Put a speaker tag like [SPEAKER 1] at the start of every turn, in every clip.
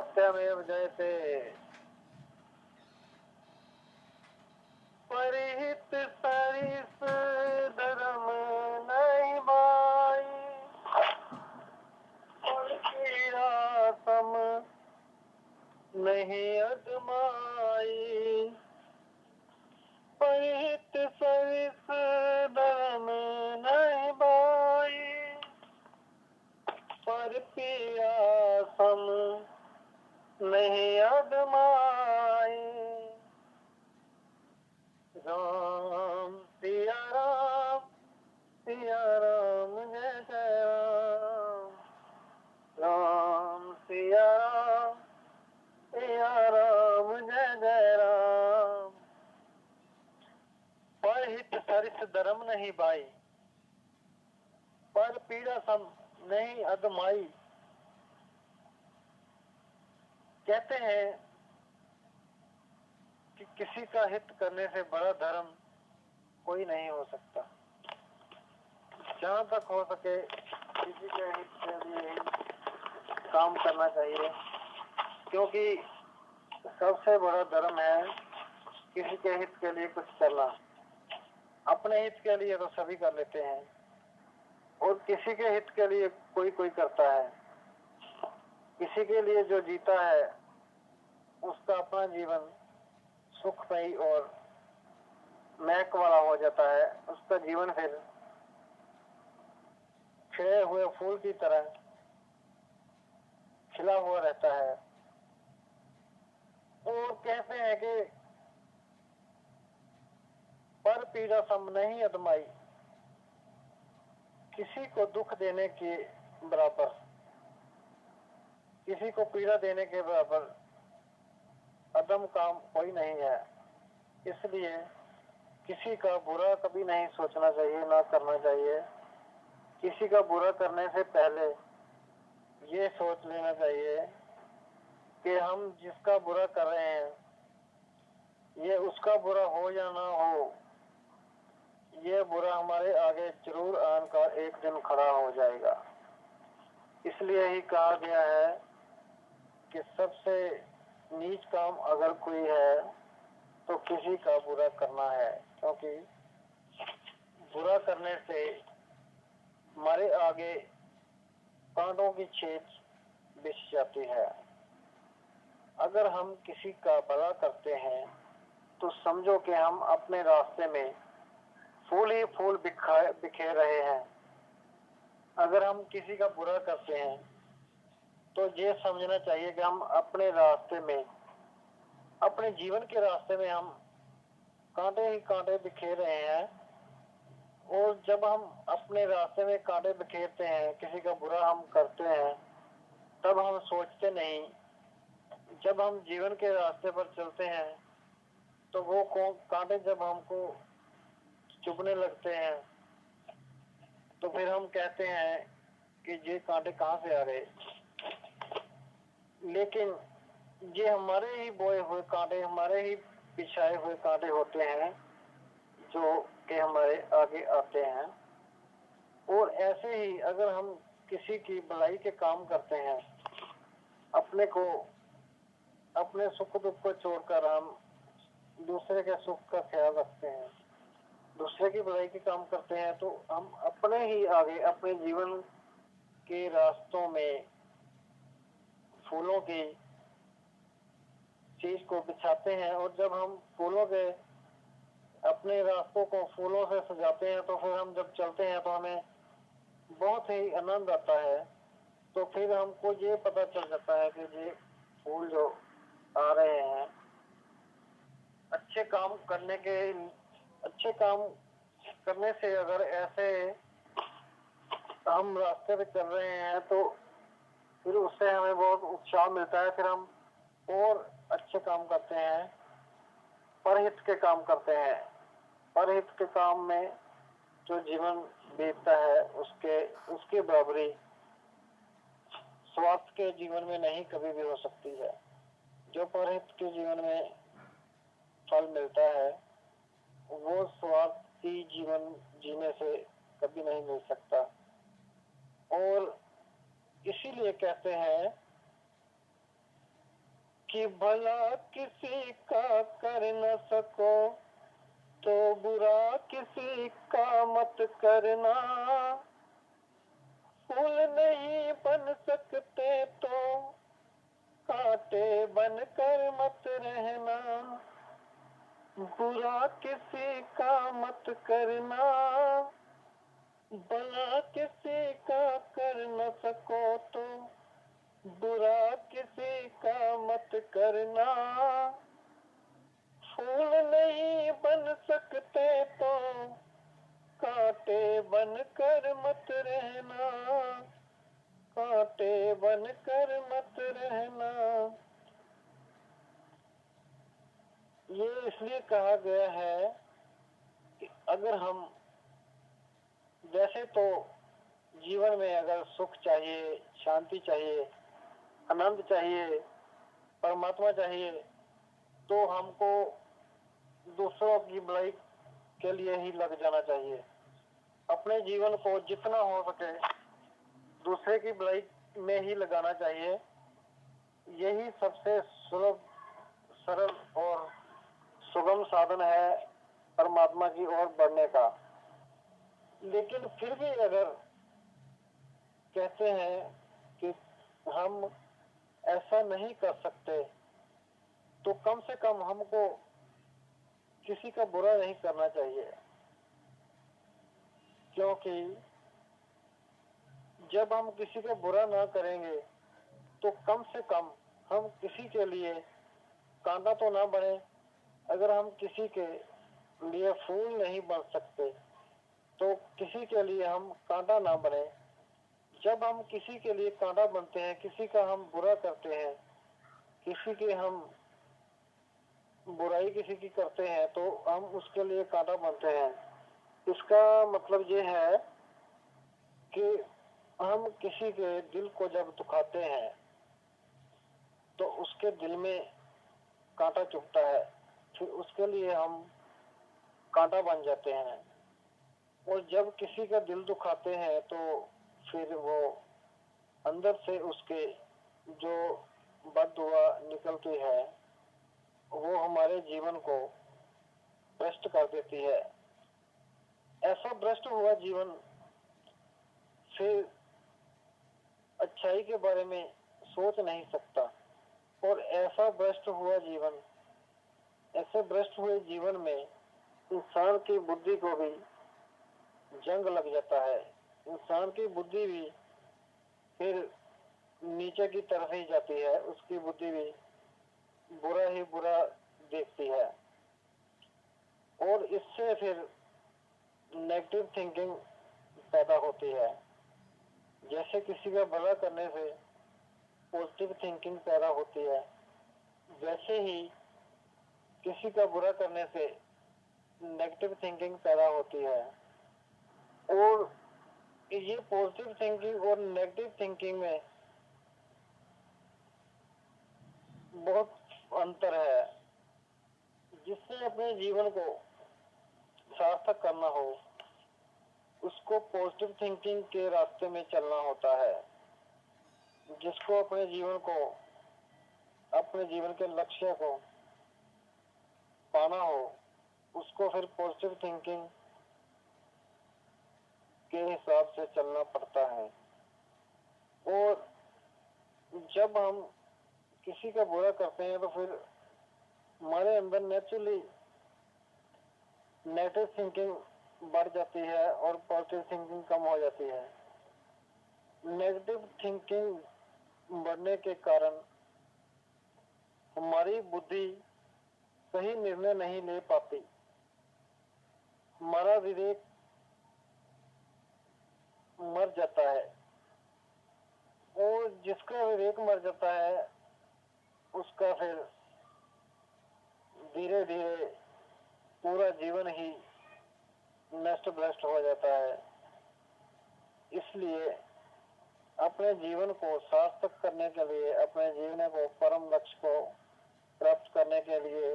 [SPEAKER 1] सत्यमेव जयते। परिहित सरिस धर्म नहीं भाई, और पीड़ा सम नहीं अजमाई। परिहित सरिस धर्म नहीं भाई, पर पीड़ा सम नहीं अजमाई। राम सिया राम जय जय राम। राम सिया राम जय जय राम। परहित सरिस धर्म नहीं भाई, पर पीड़ा सम नहीं अदमाई। कहते हैं कि किसी का हित करने से बड़ा धर्म कोई नहीं हो सकता। जहाँ तक हो सके किसी के हित के लिए काम करना चाहिए, क्योंकि सबसे बड़ा धर्म है किसी के हित के लिए कुछ करना। अपने हित के लिए तो सभी कर लेते हैं, और किसी के हित के लिए कोई कोई करता है। किसी के लिए जो जीता है उसका अपना जीवन सुखमयी और महक वाला हो जाता है। उसका जीवन फिर खिले हुए फूल की तरह खिला हुआ रहता है। और कहते हैं कि पर पीड़ा सम नहीं अदमाई, किसी को दुख देने के बराबर, किसी को पीड़ा देने के बराबर अदम काम कोई नहीं है। इसलिए किसी का बुरा कभी नहीं सोचना चाहिए, ना करना चाहिए। किसी का बुरा करने से पहले ये सोच लेना चाहिए कि हम जिसका बुरा कर रहे हैं ये उसका बुरा हो या ना हो, ये बुरा हमारे आगे जरूर आकर एक दिन खड़ा हो जाएगा। इसलिए ही कहा गया है कि सबसे नीच काम अगर कोई है तो किसी का बुरा करना है, क्योंकि बुरा करने से हमारे आगे कांटों की छेद बिछ जाती है। अगर हम किसी का भला करते हैं तो समझो कि हम अपने रास्ते में फूल ही फूल बिखेर रहे हैं। अगर हम किसी का बुरा करते हैं तो ये समझना चाहिए कि हम अपने रास्ते में, अपने जीवन के रास्ते में हम कांटे ही कांटे बिखेर रहे हैं। और जब हम अपने रास्ते में कांटे बिखेरते हैं, किसी का बुरा हम करते हैं, तब हम सोचते नहीं। जब हम जीवन के रास्ते पर चलते हैं तो वो कांटे जब हमको चुभने लगते हैं तो फिर हम कहते हैं कि ये कांटे कहाँ से आ गए। लेकिन ये हमारे ही बोए हुए कांटे, हमारे ही बिछाए हुए कांटे होते हैं जो कि हमारे आगे आते हैं। और ऐसे ही अगर हम किसी की भलाई के काम करते हैं, अपने को, अपने सुख दुख को छोड़कर हम दूसरे के सुख का ख्याल रखते हैं, दूसरे की भलाई के काम करते हैं, तो हम अपने ही आगे अपने जीवन के रास्तों में फूलों की चीज को बिछाते हैं। और जब हम फूलों के अपने रास्तों को फूलों से सजाते हैं तो फिर हम जब चलते हैं तो हमें बहुत ही आनंद आता है। तो फिर हमको ये पता चल जाता है कि ये फूल जो आ रहे हैं अच्छे काम करने से, अगर ऐसे हम रास्ते पे चल रहे हैं तो फिर उससे हमें बहुत उत्साह मिलता है। फिर हम और अच्छे काम करते हैं, परहित के काम करते हैं। परहित के काम में जो जीवन बीतता है उसके बराबरी स्वार्थ के जीवन में नहीं कभी भी हो सकती है। जो परहित के जीवन में फल मिलता है वो स्वार्थी जीवन जीने से कभी नहीं मिल सकता। और इसीलिए कहते हैं कि भला किसी का कर न सको तो बुरा किसी का मत करना। फूल नहीं बन सकते तो कांटे बनकर मत रहना। बुरा किसी का मत करना, भला किसी का कर न सको तो बुरा किसी का मत करना। फूल नहीं बन सकते तो कांटे बनकर मत रहना। कांटे बनकर मत रहना। ये इसलिए कहा गया है कि अगर हम वैसे तो जीवन में अगर सुख चाहिए, शांति चाहिए, आनंद चाहिए, परमात्मा चाहिए, तो हमको दूसरों की भलाई के लिए ही लग जाना चाहिए। अपने जीवन को जितना हो सके दूसरे की भलाई में ही लगाना चाहिए। यही सबसे सुलभ, सरल और सुगम साधन है परमात्मा की ओर बढ़ने का। लेकिन फिर भी अगर कहते हैं कि हम ऐसा नहीं कर सकते, तो कम से कम हमको किसी का बुरा नहीं करना चाहिए। क्योंकि जब हम किसी का बुरा ना करेंगे तो कम से कम हम किसी के लिए कांटा तो ना बने। अगर हम किसी के लिए फूल नहीं बन सकते तो किसी के लिए हम कांटा ना बने। जब हम किसी के लिए कांटा बनते हैं, किसी का हम बुरा करते हैं, किसी के हम बुराई किसी की करते हैं, तो हम उसके लिए कांटा बनते हैं। इसका मतलब ये है कि हम किसी के दिल को जब दुखाते हैं तो उसके दिल में कांटा चुभता है, फिर उसके लिए हम कांटा बन जाते हैं। और जब किसी का दिल दुखाते हैं तो फिर वो अंदर से उसके जो बददुआ निकलती है वो हमारे जीवन को भ्रष्ट कर देती है। ऐसा भ्रष्ट हुआ जीवन फिर अच्छाई के बारे में सोच नहीं सकता। और ऐसा भ्रष्ट हुआ जीवन, ऐसे भ्रष्ट हुए जीवन में इंसान की बुद्धि को भी जंग लग जाता है। इंसान की बुद्धि भी फिर नीचे की तरफ ही जाती है। उसकी बुद्धि भी बुरा ही बुरा देखती है और इससे फिर नेगेटिव थिंकिंग पैदा होती है। जैसे किसी का भला करने से पॉजिटिव थिंकिंग पैदा होती है, वैसे ही किसी का बुरा करने से नेगेटिव थिंकिंग पैदा होती है। और ये पॉजिटिव थिंकिंग और नेगेटिव थिंकिंग में बहुत अंतर है। जिससे अपने जीवन को सार्थक करना हो उसको पॉजिटिव थिंकिंग के रास्ते में चलना होता है। जिसको अपने जीवन को, अपने जीवन के लक्ष्य को पाना हो उसको फिर पॉजिटिव थिंकिंग के हिसाब से चलना पड़ता है। और जब हम किसी का बुरा करते हैं तो फिर हमारे अंदर नेचुरली नेगेटिव थिंकिंग बढ़ जाती है और पॉजिटिव थिंकिंग कम हो जाती है। नेगेटिव थिंकिंग बढ़ने के कारण हमारी बुद्धि सही निर्णय नहीं ले पाती। हमारा विवेक मर जाता है और जिसका विवेक मर जाता है उसका फिर धीरे धीरे पूरा जीवन ही नष्ट भ्रष्ट हो जाता है। इसलिए अपने जीवन को सार्थक करने के लिए, अपने जीवन को परम लक्ष्य को प्राप्त करने के लिए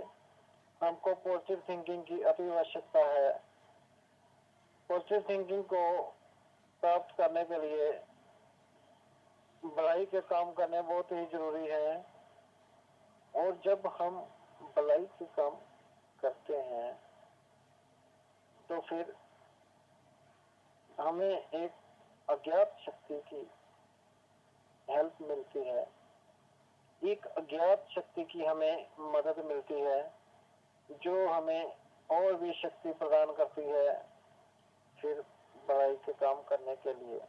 [SPEAKER 1] हमको पॉजिटिव थिंकिंग की अति आवश्यकता है। पॉजिटिव थिंकिंग को प्राप्त करने के लिए भलाई के काम करने बहुत ही जरूरी है। और जब हम भलाई के काम करते हैं तो फिर हमें एक अज्ञात शक्ति की हेल्प मिलती है, एक अज्ञात शक्ति की हमें मदद मिलती है जो हमें और भी शक्ति प्रदान करती है फिर भलाई के काम करने के लिए।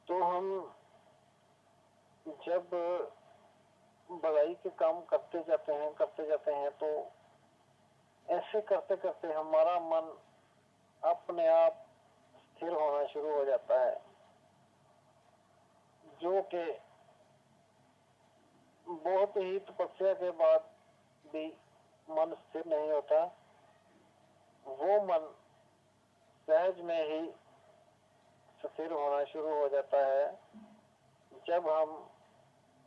[SPEAKER 1] तो हम जब भलाई के काम करते जाते हैं तो ऐसे करते करते हमारा मन अपने आप स्थिर होना शुरू हो जाता है, जो कि बहुत ही तपस्या के बाद भी मन स्थिर नहीं होता। वो मन सहज में ही स्थिर होना शुरू हो जाता है जब हम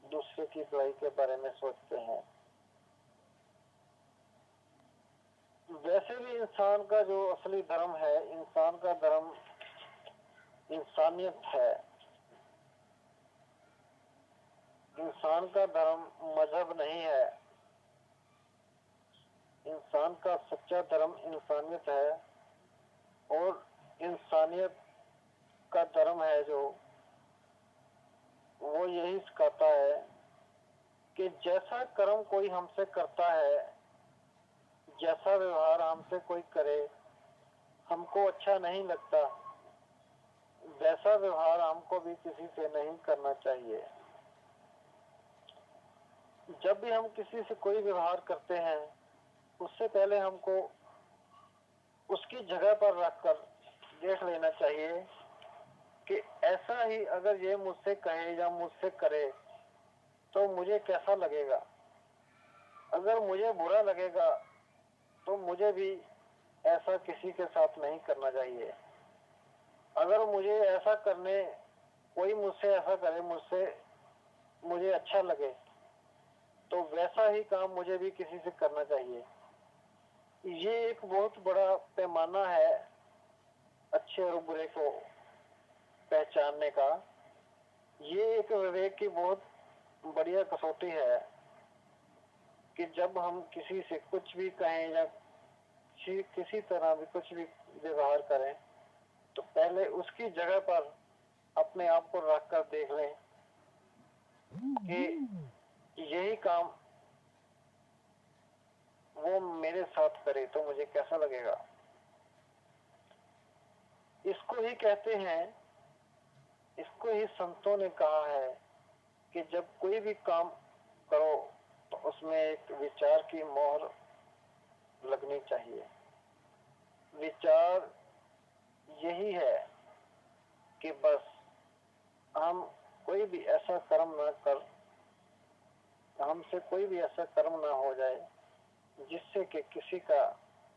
[SPEAKER 1] दूसरे की भलाई के बारे में सोचते हैं। वैसे भी इंसान का जो असली धर्म है, इंसान का धर्म इंसानियत है। इंसान का धर्म मजहब नहीं है। इंसान का सच्चा धर्म इंसानियत है और इंसानियत का धर्म है जो वो यही सिखाता है कि जैसा कर्म कोई हमसे करता है, जैसा व्यवहार हमसे कोई करे, हमको अच्छा नहीं लगता, वैसा व्यवहार हमको भी किसी से नहीं करना चाहिए। जब भी हम किसी से कोई व्यवहार करते हैं उससे पहले हमको उसकी जगह पर रखकर देख लेना चाहिए कि ऐसा ही अगर ये मुझसे कहे या मुझसे करे तो मुझे कैसा लगेगा। अगर मुझे बुरा लगेगा तो मुझे भी ऐसा किसी के साथ नहीं करना चाहिए। अगर मुझे ऐसा करने कोई मुझसे ऐसा करे, मुझे अच्छा लगे तो वैसा ही काम मुझे भी किसी से करना चाहिए। ये एक बहुत बड़ा पैमाना है अच्छे और बुरे को पहचानने का। ये एक विवेक की बहुत बढ़िया कसौटी है कि जब हम किसी से कुछ भी कहें या किसी तरह भी कुछ भी व्यवहार करें तो पहले उसकी जगह पर अपने आप को रख कर देख लें कि यही काम वो मेरे साथ करे तो मुझे कैसा लगेगा। इसको ही कहते हैं, इसको ही संतों ने कहा है कि जब कोई भी काम करो तो उसमें एक विचार की मोहर लगनी चाहिए। विचार यही है कि बस हम कोई भी ऐसा कर्म ना कर, हमसे कोई भी ऐसा कर्म ना हो जाए जिससे कि किसी का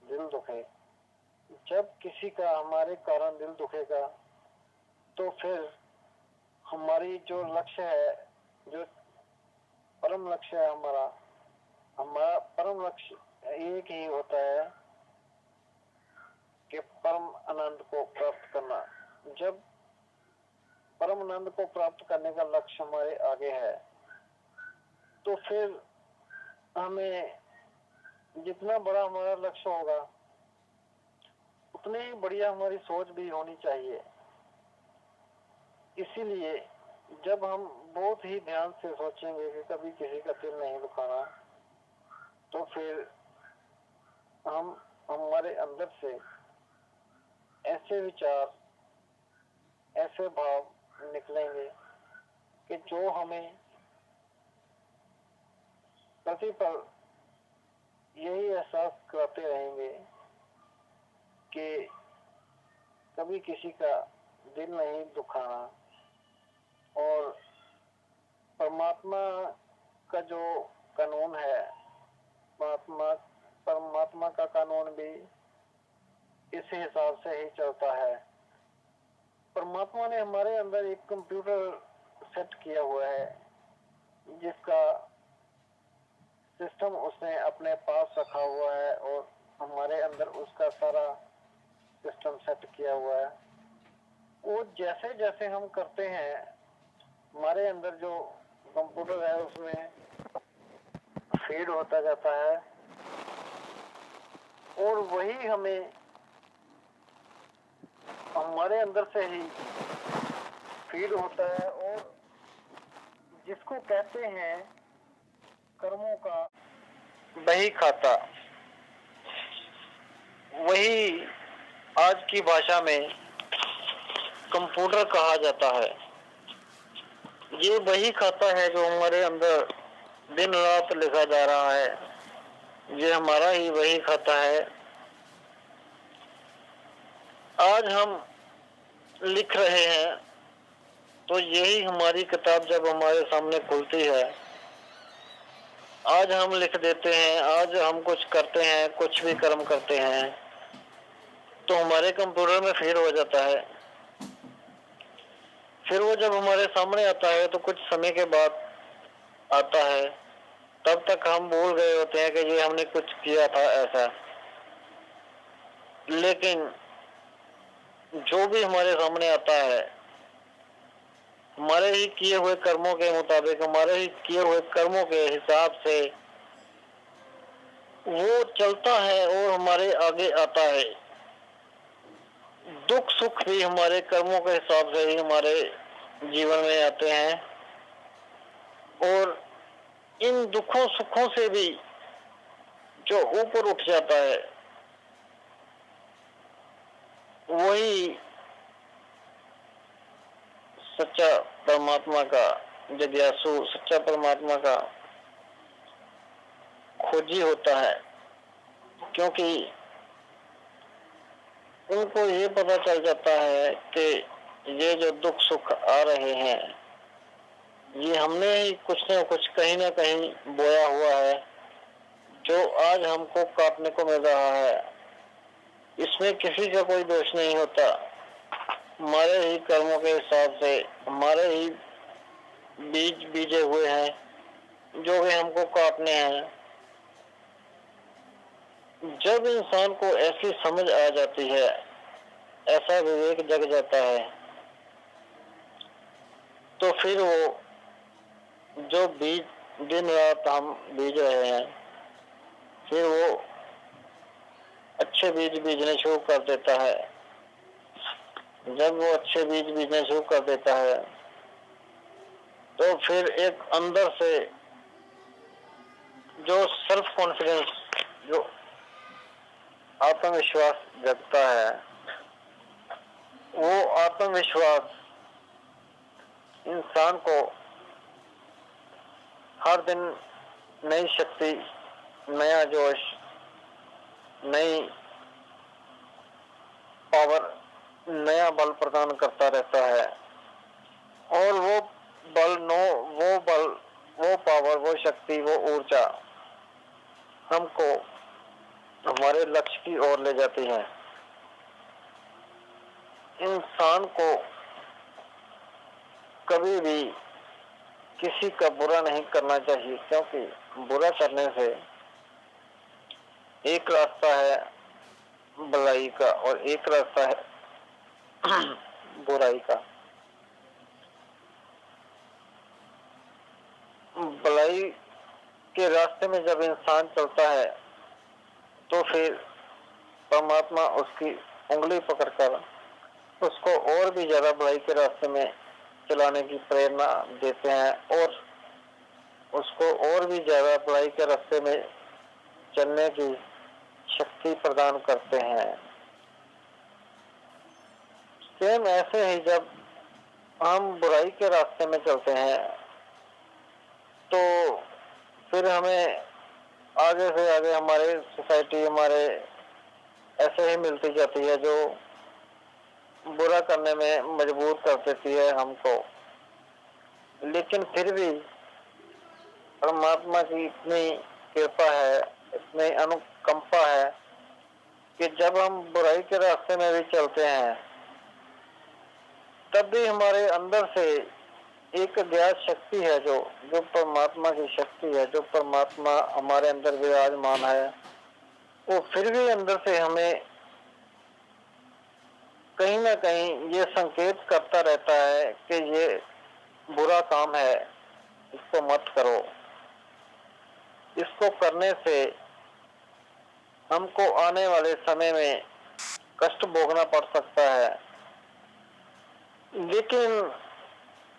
[SPEAKER 1] दिल दुखे। जब किसी का हमारे कारण दिल दुखेगा तो फिर हमारी जो लक्ष्य है, जो परम लक्ष्य है हमारा परम लक्ष्य एक ही होता है कि परम आनंद को प्राप्त करना। जब परम आनंद को प्राप्त करने का लक्ष्य हमारे आगे है तो फिर हमें जितना बड़ा हमारा लक्ष्य होगा उतनी ही बढ़िया हमारी सोच भी होनी चाहिए। इसीलिए जब हम बहुत ही ध्यान से सोचेंगे कि कभी किसी का दिल नहीं दुखाना तो फिर हम हमारे अंदर से ऐसे विचार, ऐसे भाव निकलेंगे कि जो हमें प्रतिपल यही एहसास कराते रहेंगे कि कभी किसी का दिल नहीं दुखाना। और परमात्मा का जो कानून है, परमात्मा का कानून भी इस हिसाब से ही चलता है। परमात्मा ने हमारे अंदर एक कंप्यूटर सेट किया हुआ है जिसका सिस्टम उसने अपने पास रखा हुआ है और हमारे अंदर उसका सारा सिस्टम सेट किया हुआ है। वो जैसे जैसे हम करते हैं हमारे अंदर जो कंप्यूटर है उसमें फीड होता जाता है और वही हमें हमारे अंदर से ही फीड होता है और जिसको कहते हैं कर्मों का बही खाता, वही आज की भाषा में कंप्यूटर कहा जाता है। ये वही खाता है जो हमारे अंदर दिन रात लिखा जा रहा है, ये हमारा ही वही खाता है। आज हम लिख रहे हैं तो यही हमारी किताब जब हमारे सामने खुलती है, आज हम लिख देते हैं, आज हम कुछ करते हैं, कुछ भी कर्म करते हैं तो हमारे कंप्यूटर में फीड हो जाता है। फिर वो जब हमारे सामने आता है तो कुछ समय के बाद आता है, तब तक हम भूल गए होते हैं कि ये हमने कुछ किया था ऐसा। लेकिन जो भी हमारे सामने आता है, हमारे ही किए हुए कर्मों के मुताबिक, हमारे ही किए हुए कर्मों के हिसाब से वो चलता है और हमारे आगे आता है। दुख सुख भी हमारे कर्मों के हिसाब से ही हमारे जीवन में आते हैं और इन दुखों सुखों से भी जो ऊपर उठ जाता है वही सच्चा परमात्मा का जिज्ञासु, सच्चा परमात्मा का खोजी होता है। क्योंकि उनको ये पता चल जाता है कि ये जो दुख सुख आ रहे हैं ये हमने ही कुछ न कुछ कहीं ना कहीं बोया हुआ है, जो आज हमको काटने को मिल रहा है। इसमें किसी का कोई दोष नहीं होता, हमारे ही कर्मों के हिसाब से हमारे ही बीज बीजे हुए हैं जो कि हमको काटने हैं। जब इंसान को ऐसी समझ आ जाती है, ऐसा विवेक जग जाता है, तो फिर वो जो बीज दिन रात हम बीज रहे हैं, फिर वो अच्छे बीज बीजने शुरू कर देता है। जब वो अच्छे बीज बीजने शुरू कर देता है तो फिर एक अंदर से जो सेल्फ कॉन्फिडेंस, जो आत्मविश्वास जगता है, वो आत्मविश्वास इंसान को हर दिन नई शक्ति, नया जोश, नई पावर, नया बल प्रदान करता रहता है और वो पावर, वो शक्ति, वो ऊर्जा हमको हमारे लक्ष्य की ओर ले जाती है। इंसान को कभी भी किसी का बुरा नहीं करना चाहिए, क्योंकि बुरा करने से एक रास्ता है भलाई का और एक रास्ता है बुराई का। भलाई के रास्ते में जब इंसान चलता है तो फिर परमात्मा उसकी उंगली पकड़कर उसको और भी ज्यादा भलाई के रास्ते में चलाने की प्रेरणा देते हैं और उसको और भी ज्यादा भलाई के रास्ते में चलने की शक्ति प्रदान करते हैं। सेम ऐसे ही जब हम बुराई के रास्ते में चलते हैं तो फिर हमें आगे से आगे हमारे सोसाइटी हमारे ऐसे ही मिलती जाती है जो बुरा करने में मजबूर कर देती है हमको। लेकिन फिर भी परमात्मा की इतनी कृपा है, इतनी अनुकंपा है कि जब हम बुराई के रास्ते में भी चलते हैं तब भी हमारे अंदर से एक ज्ञात शक्ति है, जो परमात्मा की शक्ति है, जो परमात्मा हमारे अंदर विराजमान है, वो फिर भी अंदर से हमें कहीं ना कहीं ये संकेत करता रहता है कि ये बुरा काम है, इसको मत करो। इसको करने से हमको आने वाले समय में कष्ट भोगना पड़ सकता है। लेकिन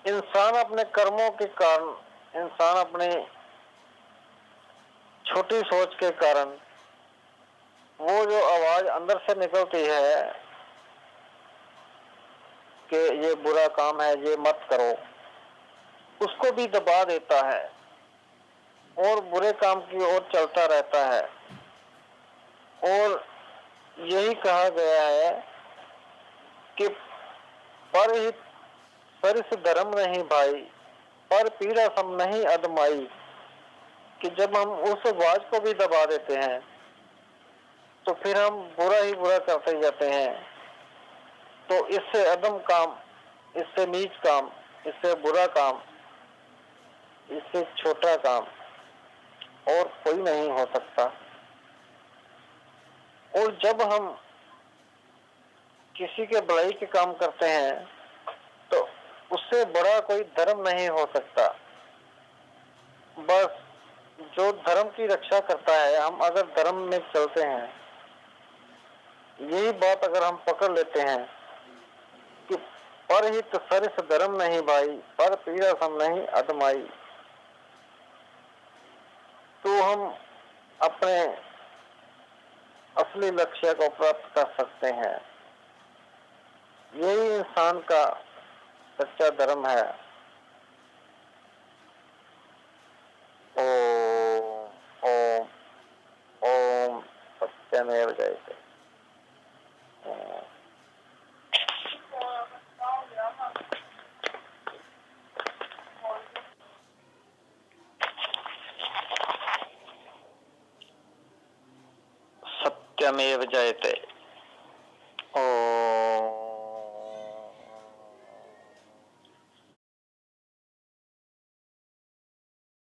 [SPEAKER 1] इंसान अपने कर्मों के कारण, इंसान अपने छोटी सोच के कारण वो जो आवाज अंदर से निकलती है कि ये बुरा काम है, ये मत करो, उसको भी दबा देता है और बुरे काम की ओर चलता रहता है। और यही कहा गया है कि परहित सरिस धर्म नहीं भाई, पर पीड़ा सम नहीं अदमाई। कि जब हम उस आवाज को भी दबा देते हैं तो फिर हम बुरा ही बुरा करते जाते हैं। तो इससे अदम काम, इससे नीच काम, इससे बुरा काम, इससे छोटा काम और कोई नहीं हो सकता। और जब हम किसी के भलाई के काम करते हैं तो उससे बड़ा कोई धर्म नहीं हो सकता। बस जो धर्म की रक्षा करता है, हम अगर धर्म में चलते हैं, यही बात अगर हम पकड़ लेते हैं कि परहित सरिस धर्म नहीं भाई, पर पीड़ा सम नहीं अदमाई, तो हम अपने असली लक्ष्य को प्राप्त कर सकते हैं। यही इंसान का सच्चा धर्म है। ओम ओम ओम सत्यमेव जयते। सत्यमेव जयते।